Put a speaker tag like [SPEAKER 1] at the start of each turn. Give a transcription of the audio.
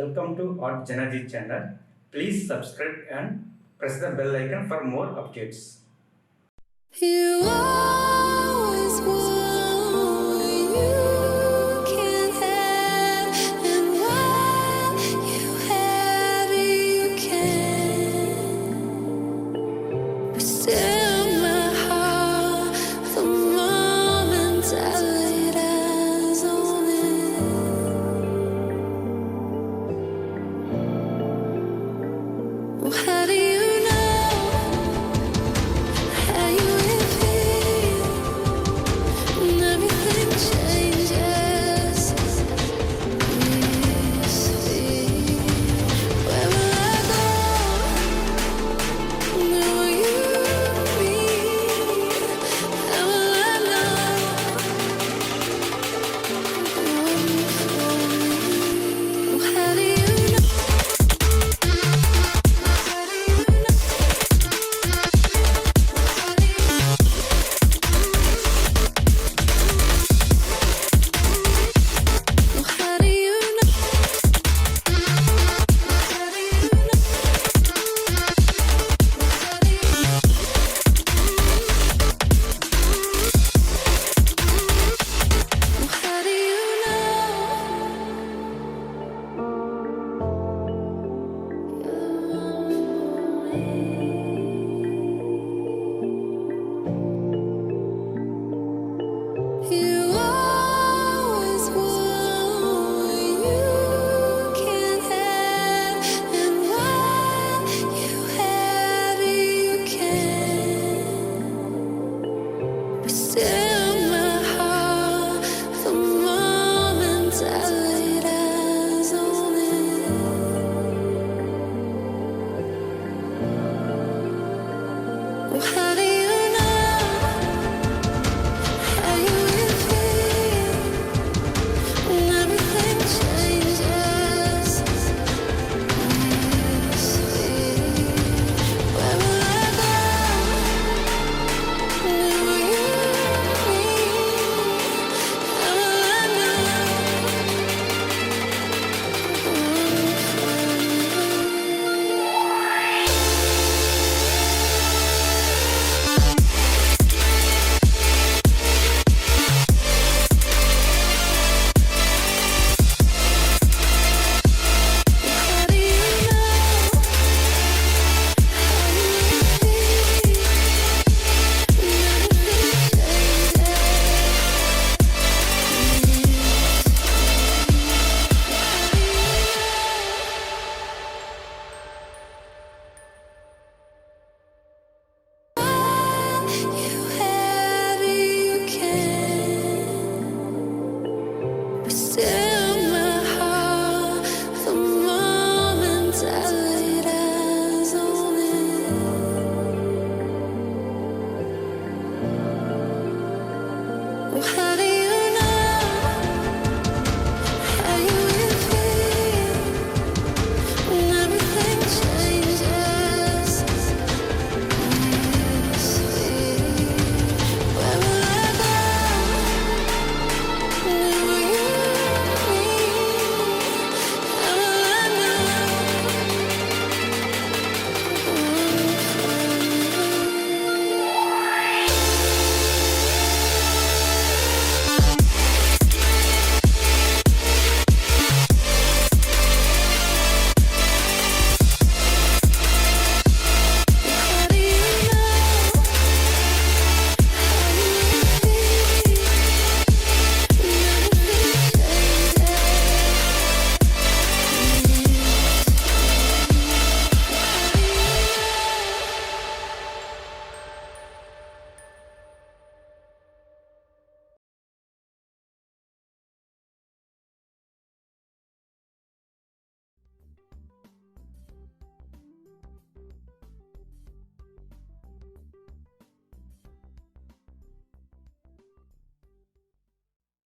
[SPEAKER 1] Welcome to artjanag channel. Please subscribe and press the bell icon for more updates.
[SPEAKER 2] You always want you can have, and while you have it, you can. But still, my heart, the moment I laid eyes on it. Well, how do you know how you will feel when everything changes? This fear, where will I go? Where will you be? How will I know? How do you know? How do you know? How do you know? You always want you can have, and while you have it, you can. But still, my heart, the moment I laid eyes on it. Well, how do you know how you will feel when everything changes? This fear, where will I go? Where will you be? How will I know? How do you know how you will feel when everything changes? You have it, you can. But still, my heart, the moment I laid eyes on it. Well, how do